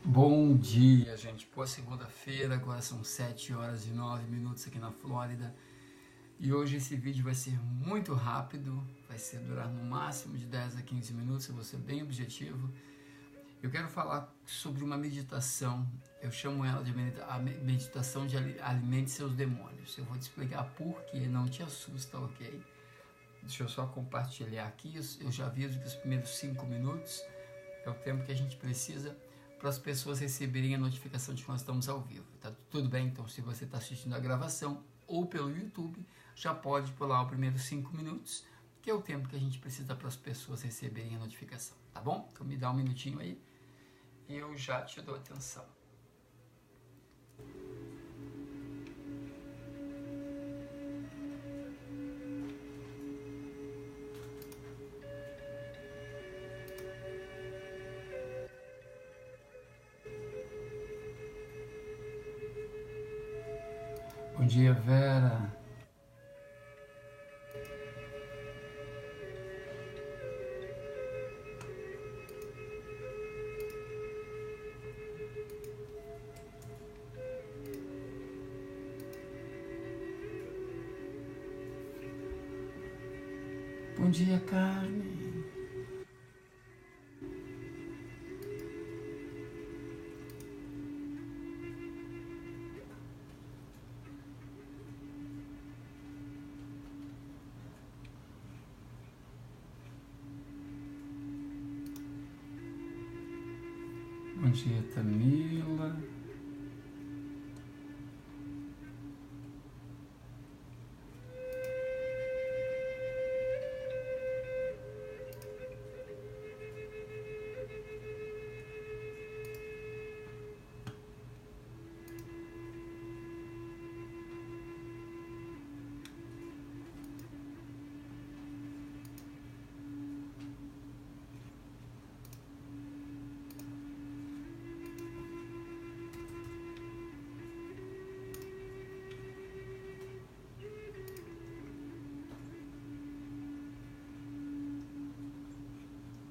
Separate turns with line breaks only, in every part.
Bom dia, gente. Boa segunda-feira, agora são 7h09 aqui na Flórida. E hoje esse vídeo vai ser muito rápido, vai durar no máximo de 10 a 15 minutos, eu vou ser bem objetivo. Eu quero falar sobre uma meditação, eu chamo ela de a meditação de alimente seus demônios. Eu vou te explicar por que, não te assusta, ok? Deixa eu só compartilhar aqui, eu já aviso que os primeiros 5 minutos é o tempo que a gente precisa para as pessoas receberem a notificação de que nós estamos ao vivo. Tá tudo bem? Então, se você está assistindo a gravação ou pelo YouTube, já pode pular os primeiros 5 minutos, que é o tempo que a gente precisa para as pessoas receberem a notificação, tá bom? Então, me dá um minutinho aí e eu já te dou atenção. Bom dia, Vera. Bom dia, Carmen. Bom dia, Tamila.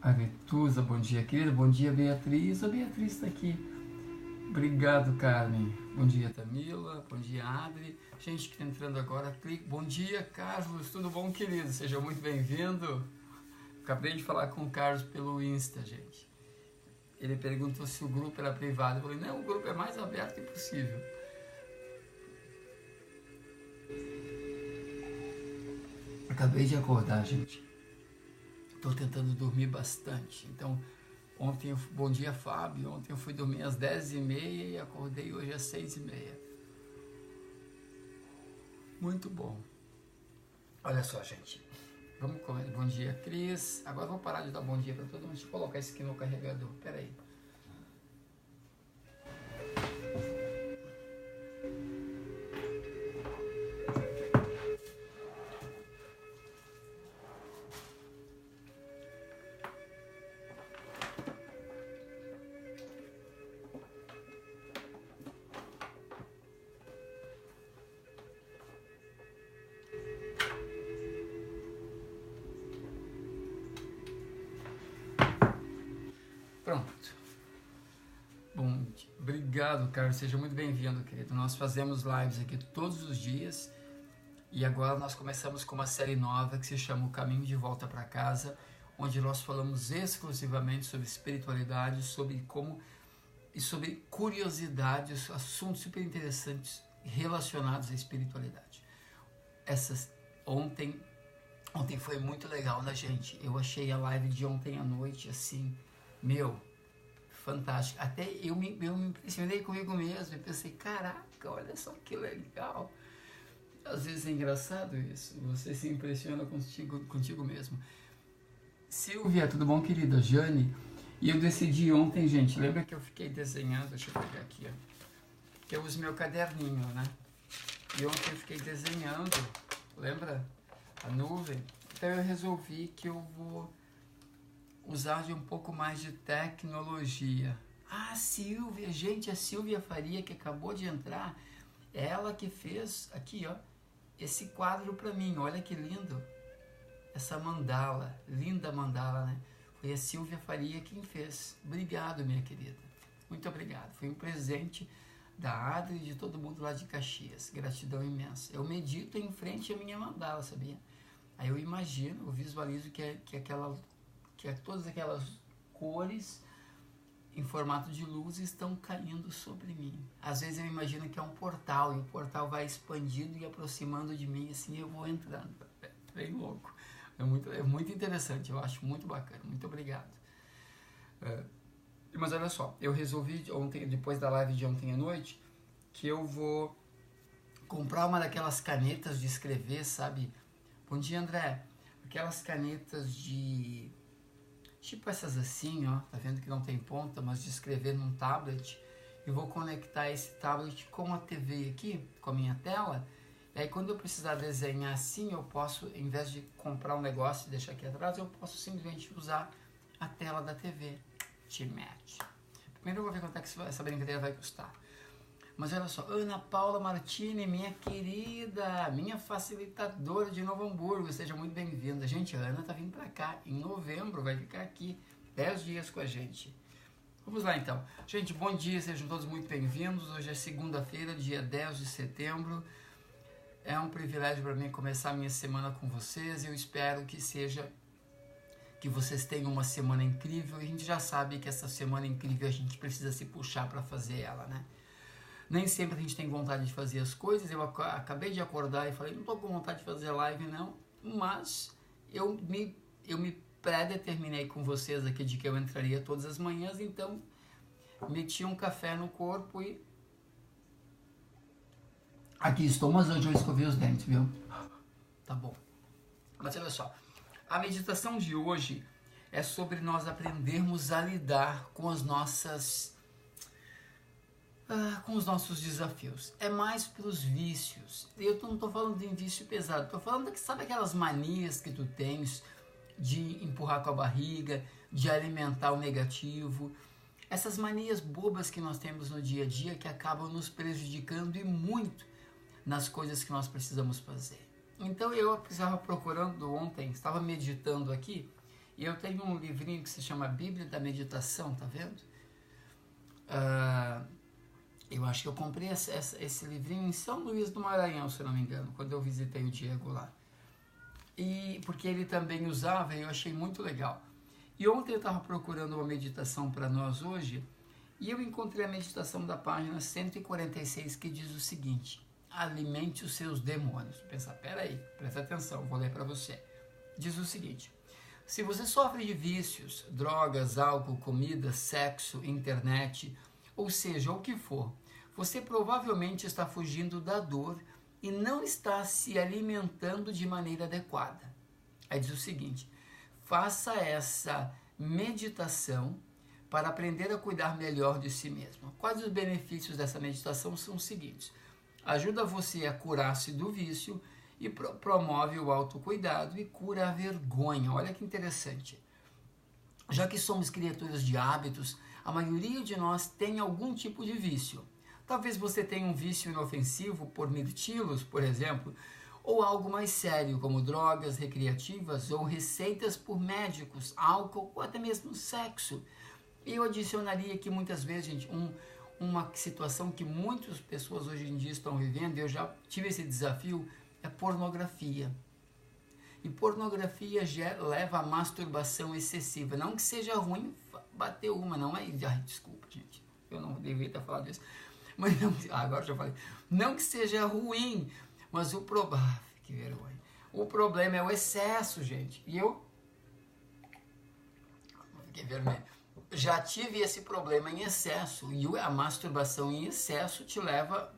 Aretusa, bom dia, querida. Bom dia, Beatriz. A Beatriz está aqui. Obrigado, Carmen. Bom dia, Tamila. Bom dia, Adri. Gente que está entrando agora, clique. Bom dia, Carlos. Tudo bom, querido? Seja muito bem-vindo. Acabei de falar com o Carlos pelo Insta, gente. Ele perguntou se o grupo era privado. Eu falei, não, o grupo é mais aberto que possível. Acabei de acordar, gente. Estou tentando dormir bastante. Então, ontem, bom dia, Fábio. Ontem eu fui dormir às 10h30 e acordei hoje às 6h30. Muito bom. Olha só, gente. Vamos comer. Bom dia, Cris. Agora vou parar de dar bom dia para todo mundo. Deixa eu colocar isso aqui no carregador. Pera aí. Pronto. Bom, obrigado, Carlos. Seja muito bem-vindo, querido. Nós fazemos lives aqui todos os dias e agora nós começamos com uma série nova que se chama O Caminho de Volta para Casa, onde nós falamos exclusivamente sobre espiritualidade, sobre curiosidades, assuntos super interessantes relacionados à espiritualidade. Ontem foi muito legal, né, gente? Eu achei a live de ontem à noite, assim, fantástico. Até eu me impressionei comigo mesmo e pensei, caraca, olha só que legal. Às vezes é engraçado isso, você se impressiona contigo mesmo. Silvia, tudo bom, querida? Jane, e eu decidi ontem, gente, lembra que eu fiquei desenhando, deixa eu pegar aqui, ó, que eu uso meu caderninho, né? E ontem eu fiquei desenhando, lembra? A nuvem. Então eu resolvi que eu vou usar de um pouco mais de tecnologia. Ah, Silvia, gente, a Silvia Faria que acabou de entrar, ela que fez aqui, ó, esse quadro para mim, olha que lindo. Essa linda mandala, né? Foi a Silvia Faria quem fez. Obrigado, minha querida. Muito obrigado. Foi um presente da Adri e de todo mundo lá de Caxias. Gratidão imensa. Eu medito em frente à minha mandala, sabia? Aí eu imagino, eu visualizo que todas aquelas cores em formato de luz estão caindo sobre mim. Às vezes eu imagino que é um portal, e o portal vai expandindo e aproximando de mim, assim eu vou entrando. É bem louco. É muito interessante, eu acho muito bacana. Muito obrigado. Mas olha só, eu resolvi ontem, depois da live de ontem à noite, que eu vou comprar uma daquelas canetas de escrever, sabe? Bom dia, André. Aquelas canetas de... tipo essas assim, ó, tá vendo que não tem ponta, mas de escrever num tablet. Eu vou conectar esse tablet com a TV aqui, com a minha tela. E aí quando eu precisar desenhar assim, eu posso, em vez de comprar um negócio e deixar aqui atrás, eu posso simplesmente usar a tela da TV. Te mete. Primeiro eu vou ver quanto é que essa brincadeira vai custar. Mas olha só, Ana Paula Martini, minha querida, minha facilitadora de Novo Hamburgo, seja muito bem-vinda. Gente, a Ana tá vindo pra cá em novembro, vai ficar aqui 10 dias com a gente. Vamos lá então. Gente, bom dia, sejam todos muito bem-vindos. Hoje é segunda-feira, dia 10 de setembro. É um privilégio para mim começar a minha semana com vocês. Eu espero que vocês tenham uma semana incrível. E a gente já sabe que essa semana incrível a gente precisa se puxar para fazer ela, né? Nem sempre a gente tem vontade de fazer as coisas. Eu acabei de acordar e falei, não estou com vontade de fazer live não, mas eu me pré-determinei com vocês aqui de que eu entraria todas as manhãs, então meti um café no corpo e aqui estou, mas hoje eu escovei os dentes, viu? Tá bom. Mas olha só, a meditação de hoje é sobre nós aprendermos a lidar com os nossos desafios. É mais para os vícios. Eu não estou falando de um vício pesado, estou falando que, sabe aquelas manias que tu tens de empurrar com a barriga, de alimentar o negativo, essas manias bobas que nós temos no dia a dia que acabam nos prejudicando e muito nas coisas que nós precisamos fazer. Então eu estava procurando ontem, estava meditando aqui, e eu tenho um livrinho que se chama Bíblia da Meditação, tá vendo? Eu acho que eu comprei esse livrinho em São Luís do Maranhão, se não me engano, quando eu visitei o Diego lá. E porque ele também usava e eu achei muito legal. E ontem eu estava procurando uma meditação para nós hoje e eu encontrei a meditação da página 146 que diz o seguinte: alimente os seus demônios. Pensar, peraí, presta atenção, vou ler para você. Diz o seguinte: se você sofre de vícios, drogas, álcool, comida, sexo, internet, ou seja, o que for, você provavelmente está fugindo da dor e não está se alimentando de maneira adequada. Aí diz o seguinte: faça essa meditação para aprender a cuidar melhor de si mesmo. Quais os benefícios dessa meditação? São os seguintes: ajuda você a curar-se do vício e promove o autocuidado e cura a vergonha. Olha que interessante. Já que somos criaturas de hábitos, a maioria de nós tem algum tipo de vício. Talvez você tenha um vício inofensivo por mirtilos, por exemplo, ou algo mais sério, como drogas recreativas ou receitas por médicos, álcool ou até mesmo sexo. E eu adicionaria que muitas vezes, gente, uma situação que muitas pessoas hoje em dia estão vivendo, eu já tive esse desafio, é pornografia. E pornografia leva à masturbação excessiva. Não que seja ruim bater uma, não é? Ai, desculpa, gente, eu não deveria ter falado isso. Mas não, agora já falei. Não que seja ruim, mas que vergonha. O problema é o excesso, gente. E eu fiquei vermelho. Já tive esse problema em excesso. E a masturbação em excesso te leva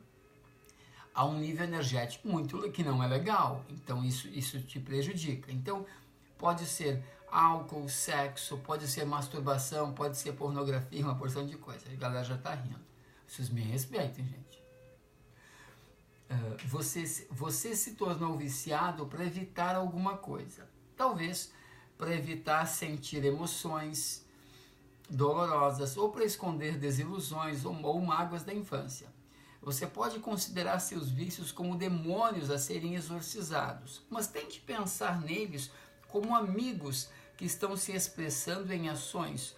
a um nível energético que não é legal. Então isso te prejudica. Então pode ser álcool, sexo, pode ser masturbação, pode ser pornografia, uma porção de coisas. A galera já está rindo. Vocês me respeitem, gente. Você se tornou viciado para evitar alguma coisa. Talvez para evitar sentir emoções dolorosas ou para esconder desilusões ou mágoas da infância. Você pode considerar seus vícios como demônios a serem exorcizados, mas tente pensar neles como amigos que estão se expressando em ações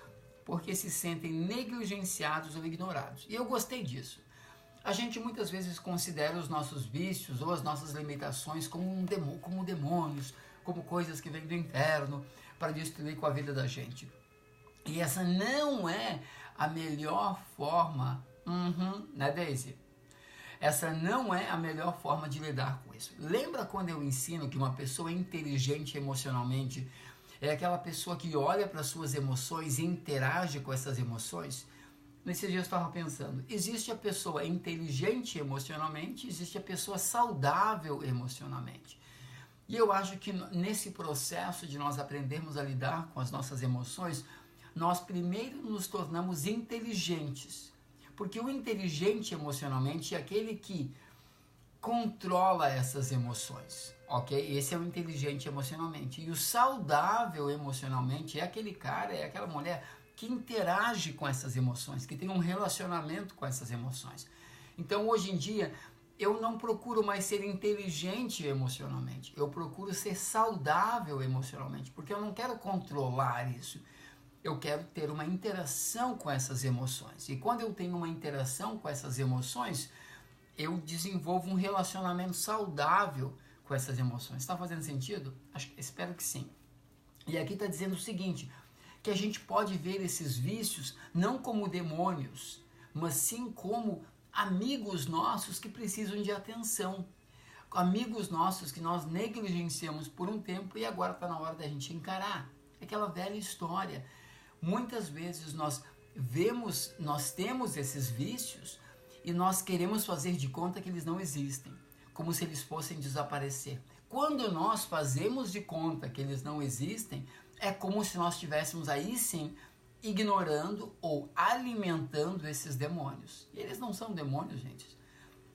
porque se sentem negligenciados ou ignorados. E eu gostei disso. A gente muitas vezes considera os nossos vícios ou as nossas limitações como demônios, como coisas que vêm do inferno para destruir com a vida da gente. E essa não é a melhor forma, né, Daisy? Essa não é a melhor forma de lidar com isso. Lembra quando eu ensino que uma pessoa inteligente emocionalmente é aquela pessoa que olha para suas emoções e interage com essas emoções? Nesses dias eu estava pensando, existe a pessoa inteligente emocionalmente, existe a pessoa saudável emocionalmente. E eu acho que nesse processo de nós aprendermos a lidar com as nossas emoções, nós primeiro nos tornamos inteligentes. Porque o inteligente emocionalmente é aquele que controla essas emoções, ok? Esse é o inteligente emocionalmente. E o saudável emocionalmente é aquele cara, é aquela mulher que interage com essas emoções, que tem um relacionamento com essas emoções. Então, hoje em dia, eu não procuro mais ser inteligente emocionalmente, eu procuro ser saudável emocionalmente, porque eu não quero controlar isso. Eu quero ter uma interação com essas emoções. E quando eu tenho uma interação com essas emoções, eu desenvolvo um relacionamento saudável com essas emoções. Está fazendo sentido? Espero que sim. E aqui está dizendo o seguinte, que a gente pode ver esses vícios não como demônios, mas sim como amigos nossos que precisam de atenção. Amigos nossos que nós negligenciamos por um tempo e agora está na hora da gente encarar. Aquela velha história. Muitas vezes nós temos esses vícios e nós queremos fazer de conta que eles não existem, como se eles fossem desaparecer. Quando nós fazemos de conta que eles não existem, é como se nós estivéssemos aí sim ignorando ou alimentando esses demônios. E eles não são demônios, gente.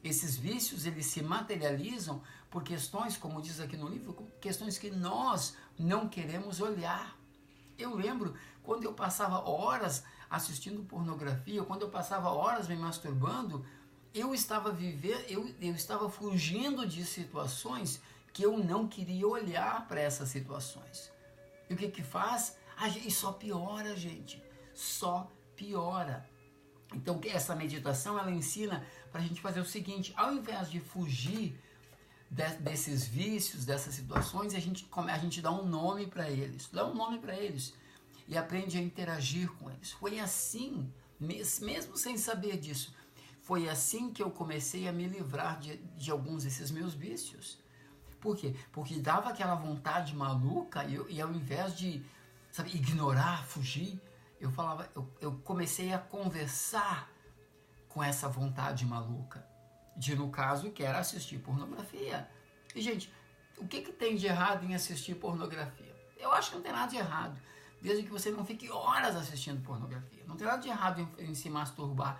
Esses vícios, eles se materializam por questões, como diz aqui no livro, questões que nós não queremos olhar. Eu lembro quando eu passava horas assistindo pornografia, quando eu passava horas me masturbando, eu estava fugindo de situações que eu não queria olhar para essas situações. E o que faz? E só piora, gente. Só piora. Então, essa meditação, ela ensina para a gente fazer o seguinte, ao invés de fugir desses vícios, dessas situações, a gente dá um nome para eles. Dá um nome para eles. E aprende a interagir com eles. Foi assim, mesmo sem saber disso, foi assim que eu comecei a me livrar de alguns desses meus vícios. Por quê? Porque dava aquela vontade maluca e ao invés de, ignorar, fugir, eu comecei a conversar com essa vontade maluca. No caso, que era assistir pornografia. E, gente, o que tem de errado em assistir pornografia? Eu acho que não tem nada de errado. Desde que você não fique horas assistindo pornografia. Não tem nada de errado em se masturbar.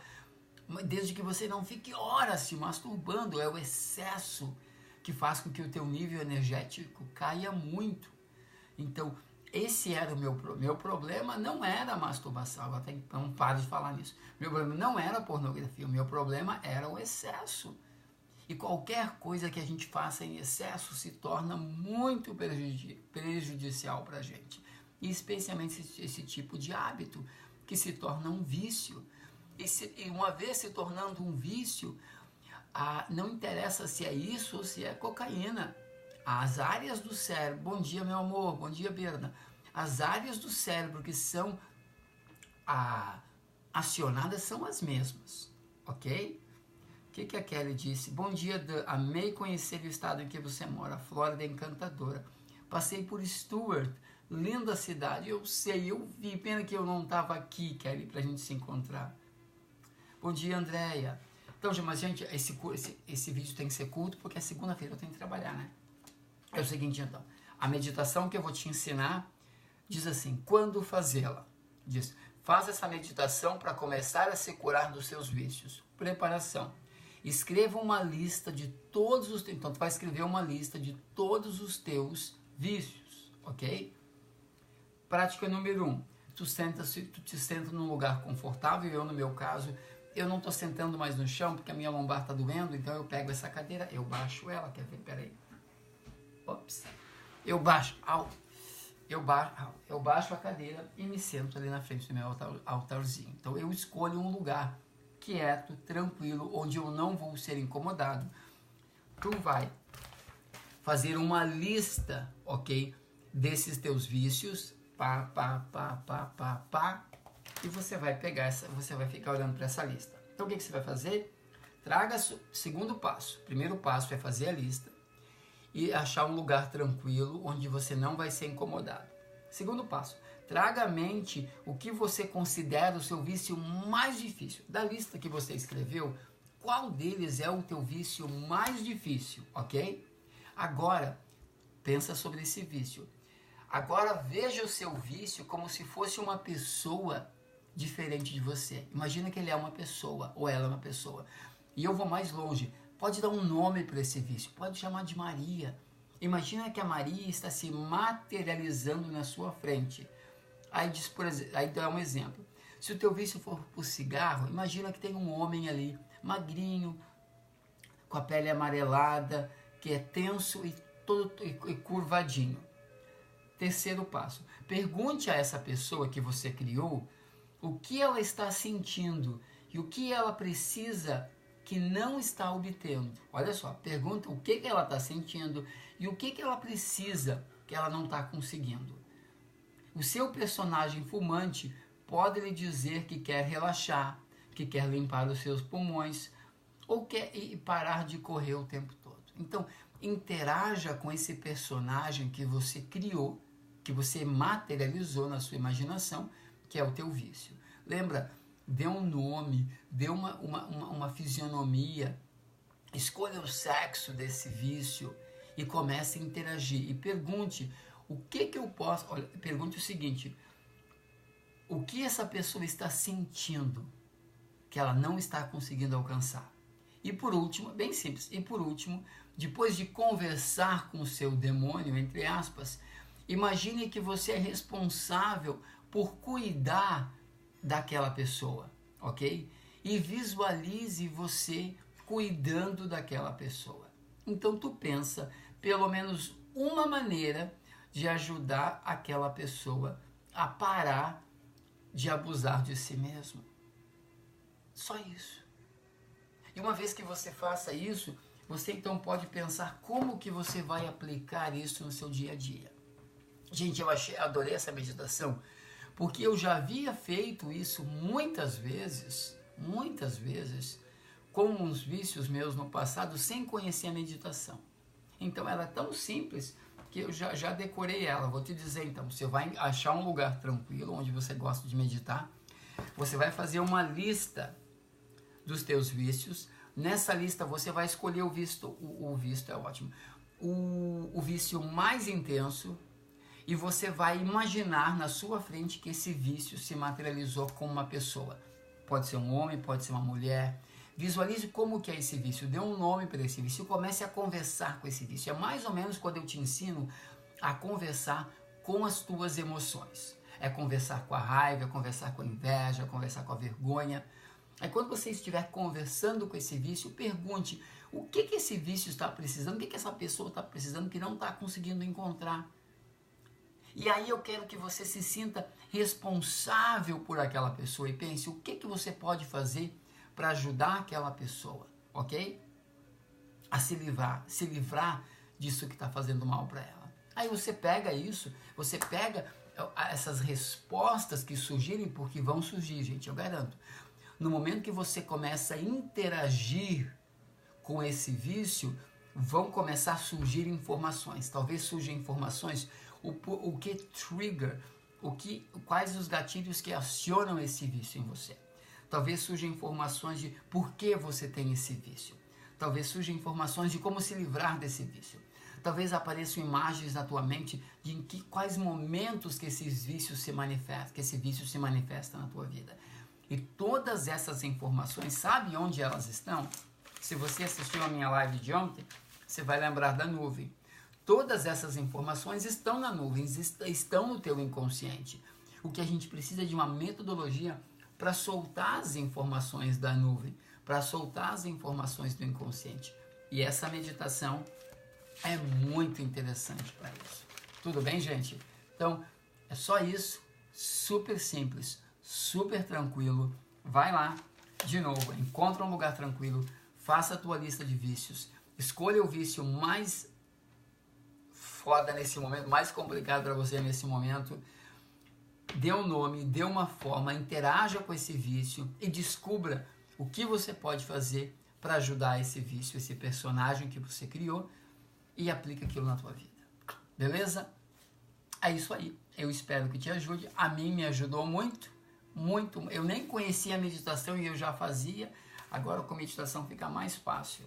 Desde que você não fique horas se masturbando. É o excesso que faz com que o teu nível energético caia muito. Então, esse era o meu problema. Não era a masturbação. Até então, pare de falar nisso. Meu problema não era a pornografia. O meu problema era o excesso. E qualquer coisa que a gente faça em excesso se torna muito prejudicial para a gente. E especialmente esse tipo de hábito, que se torna um vício. E uma vez se tornando um vício, não interessa se é isso ou se é cocaína. As áreas do cérebro, bom dia meu amor, bom dia Berna, as áreas do cérebro que são acionadas são as mesmas, ok? O que a Kelly disse? Bom dia, amei conhecer o estado em que você mora, a Flórida é encantadora. Passei por Stuart, linda cidade, eu sei, eu vi, pena que eu não estava aqui, Kelly, pra gente se encontrar. Bom dia, Andréia. Então, mas gente, esse vídeo tem que ser curto, porque é segunda-feira, eu tenho que trabalhar, né? É o seguinte, então, a meditação que eu vou te ensinar diz assim, quando fazê-la? Diz, faz essa meditação para começar a se curar dos seus vícios. Preparação. Escreva uma lista de todos os... Então, tu vai escrever uma lista de todos os teus vícios, ok? Prática número 1. Tu te senta num lugar confortável. Eu, no meu caso, eu não estou sentando mais no chão porque a minha lombar está doendo. Então, eu pego essa cadeira, eu baixo ela. Quer ver? Peraí. Ops. Eu baixo. eu baixo a cadeira e me sento ali na frente do meu altarzinho. Então eu escolho um lugar quieto, tranquilo, onde eu não vou ser incomodado. Tu vai fazer uma lista, ok, desses teus vícios, e você vai pegar você vai ficar olhando para essa lista. Então o que você vai fazer? Traga segundo passo. Primeiro passo é fazer a lista e achar um lugar tranquilo onde você não vai ser incomodado. Segundo passo, traga à mente o que você considera o seu vício mais difícil. Da lista que você escreveu, qual deles é o teu vício mais difícil, ok? Agora, pensa sobre esse vício. Agora veja o seu vício como se fosse uma pessoa diferente de você. Imagina que ele é uma pessoa ou ela é uma pessoa. E eu vou mais longe. Pode dar um nome para esse vício. Pode chamar de Maria. Imagina que a Maria está se materializando na sua frente. Aí diz, por exemplo, aí dá um exemplo. Se o teu vício for por cigarro, imagina que tem um homem ali, magrinho, com a pele amarelada, que é tenso e curvadinho. Terceiro passo. Pergunte a essa pessoa que você criou o que ela está sentindo e o que ela precisa que não está obtendo. Olha só, pergunta o que ela está sentindo e o que ela precisa que ela não está conseguindo. O seu personagem fumante pode lhe dizer que quer relaxar, que quer limpar os seus pulmões ou quer parar de correr o tempo todo. Então, interaja com esse personagem que você criou, que você materializou na sua imaginação, que é o teu vício. Lembra? Dê um nome, dê uma fisionomia, escolha o sexo desse vício e comece a interagir. E pergunte, o que eu posso... Olha, pergunte o seguinte, o que essa pessoa está sentindo que ela não está conseguindo alcançar? E por último, bem simples, depois de conversar com o seu demônio, entre aspas, imagine que você é responsável por cuidar daquela pessoa, ok? E visualize você cuidando daquela pessoa. Então tu pensa pelo menos uma maneira de ajudar aquela pessoa a parar de abusar de si mesmo. Só isso. E uma vez que você faça isso, você então pode pensar como que você vai aplicar isso no seu dia a dia. Gente, adorei essa meditação, porque eu já havia feito isso muitas vezes, com uns vícios meus no passado, sem conhecer a meditação. Então, ela é tão simples que eu já decorei ela. Vou te dizer, então, você vai achar um lugar tranquilo, onde você gosta de meditar, você vai fazer uma lista dos teus vícios. Nessa lista, você vai escolher o vício é ótimo, o vício mais intenso, e você vai imaginar na sua frente que esse vício se materializou como uma pessoa. Pode ser um homem, pode ser uma mulher. Visualize como que é esse vício, dê um nome para esse vício e comece a conversar com esse vício. É mais ou menos quando eu te ensino a conversar com as tuas emoções. É conversar com a raiva, é conversar com a inveja, é conversar com a vergonha. Aí quando você estiver conversando com esse vício, pergunte o que esse vício está precisando, o que essa pessoa está precisando que não está conseguindo encontrar. E aí eu quero que você se sinta responsável por aquela pessoa e pense o que você pode fazer para ajudar aquela pessoa, ok? A se livrar disso que está fazendo mal para ela. Aí você pega isso, você pega essas respostas que surgirem, porque vão surgir, gente, eu garanto. No momento que você começa a interagir com esse vício, vão começar a surgir informações. Talvez surjam informações, o que trigger, quais os gatilhos que acionam esse vício em você. Talvez surjam informações de por que você tem esse vício. Talvez surjam informações de como se livrar desse vício. Talvez apareçam imagens na tua mente de quais momentos que esse vício se manifesta na tua vida. E todas essas informações, sabe onde elas estão? Se você assistiu a minha live de ontem, você vai lembrar da nuvem. Todas essas informações estão na nuvem, estão no teu inconsciente. O que a gente precisa é de uma metodologia para soltar as informações da nuvem, para soltar as informações do inconsciente. E essa meditação é muito interessante para isso. Tudo bem, gente? Então, Então, é só isso, super simples, super tranquilo. Vai lá, de novo, encontra um lugar tranquilo, faça a tua lista de vícios, escolha o vício mais foda nesse momento, mais complicado para você nesse momento, dê um nome, dê uma forma, interaja com esse vício e descubra o que você pode fazer para ajudar esse vício, esse personagem que você criou, e aplica aquilo na tua vida. Beleza? É isso aí. Eu espero que te ajude. A mim me ajudou muito, muito. Eu nem conhecia a meditação e eu já fazia. Agora com a meditação fica mais fácil.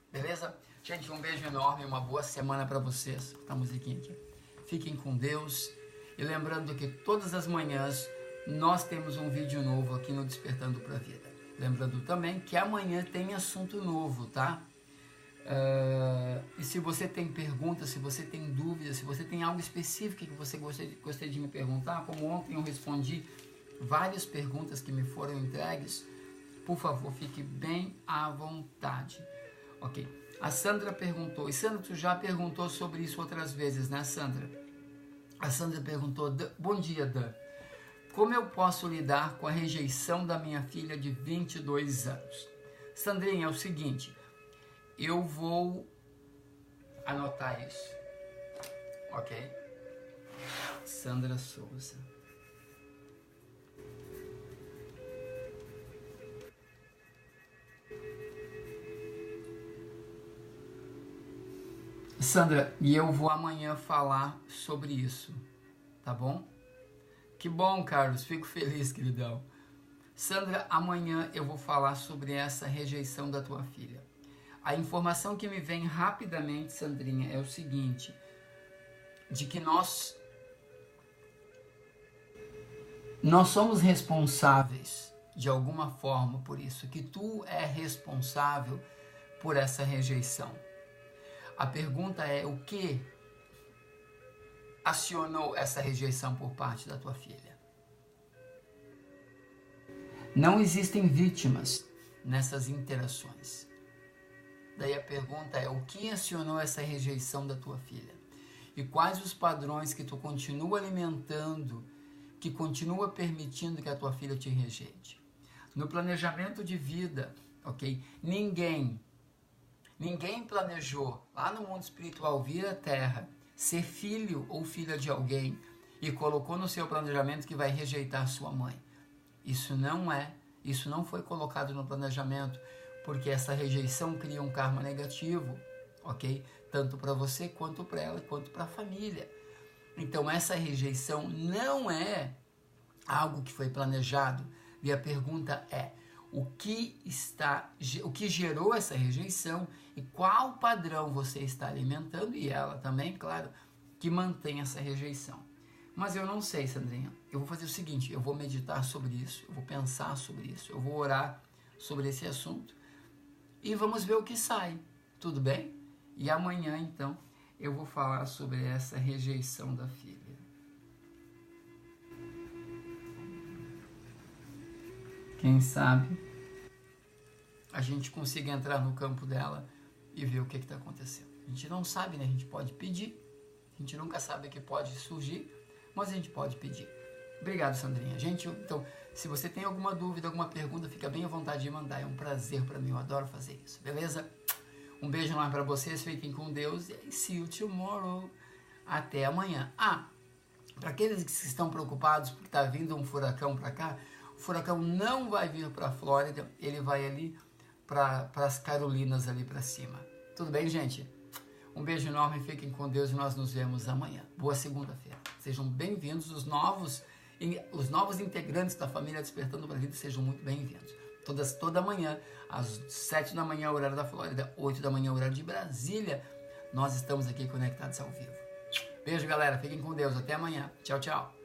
Beleza? Gente, um beijo enorme, uma boa semana para vocês. Tá a musiquinha aqui. Fiquem com Deus. E lembrando que todas as manhãs nós temos um vídeo novo aqui no Despertando para a Vida. Lembrando também que amanhã tem assunto novo, tá? E se você tem perguntas, se você tem dúvidas, se você tem algo específico que você gostaria de me perguntar, como ontem eu respondi várias perguntas que me foram entregues, por favor, fique bem à vontade. Ok. A Sandra perguntou, e Sandra, tu já perguntou sobre isso outras vezes, né, Sandra? A Sandra perguntou, bom dia, Dan. Como eu posso lidar com a rejeição da minha filha de 22 anos? Sandrinha, é o seguinte, eu vou anotar isso, ok? Sandra Souza. Sandra, e eu vou amanhã falar sobre isso, tá bom? Que bom, Carlos, fico feliz, queridão. Sandra, amanhã eu vou falar sobre essa rejeição da tua filha. A informação que me vem rapidamente, Sandrinha, é o seguinte, de que nós somos responsáveis de alguma forma por isso, que tu é responsável por essa rejeição. A pergunta é o que acionou essa rejeição por parte da tua filha? Não existem vítimas nessas interações. Daí a pergunta é o que acionou essa rejeição da tua filha? E quais os padrões que tu continua alimentando, que continua permitindo que a tua filha te rejeite? No planejamento de vida, ok? Ninguém planejou lá no mundo espiritual vir à Terra, ser filho ou filha de alguém e colocou no seu planejamento que vai rejeitar sua mãe. Isso não foi colocado no planejamento, porque essa rejeição cria um karma negativo, ok? Tanto para você, quanto para ela, quanto para a família. Então essa rejeição não é algo que foi planejado. E a pergunta é, o que gerou essa rejeição e qual padrão você está alimentando, e ela também, claro, que mantém essa rejeição. Mas eu não sei, Sandrinha, eu vou fazer o seguinte, eu vou meditar sobre isso, eu vou pensar sobre isso, eu vou orar sobre esse assunto e vamos ver o que sai, tudo bem? E amanhã, então, eu vou falar sobre essa rejeição da filha. Quem sabe a gente consiga entrar no campo dela e ver o que está acontecendo. A gente não sabe, né? A gente pode pedir, a gente nunca sabe o que pode surgir, mas a gente pode pedir. Obrigado, Sandrinha. Gente, então, se você tem alguma dúvida, alguma pergunta, fica bem à vontade de mandar. É um prazer para mim, eu adoro fazer isso, beleza? Um beijo lá para vocês, fiquem com Deus e see you tomorrow. Até amanhã. Para aqueles que estão preocupados porque está vindo um furacão para cá, o furacão não vai vir para a Flórida, ele vai ali para as Carolinas ali para cima. Tudo bem, gente? Um beijo enorme, fiquem com Deus e nós nos vemos amanhã. Boa segunda-feira. Sejam bem-vindos os novos integrantes da família Despertando para a Vida, sejam muito bem-vindos. Toda manhã, às 7 da manhã, horário da Flórida, 8 da manhã, horário de Brasília, nós estamos aqui conectados ao vivo. Beijo, galera. Fiquem com Deus. Até amanhã. Tchau, tchau.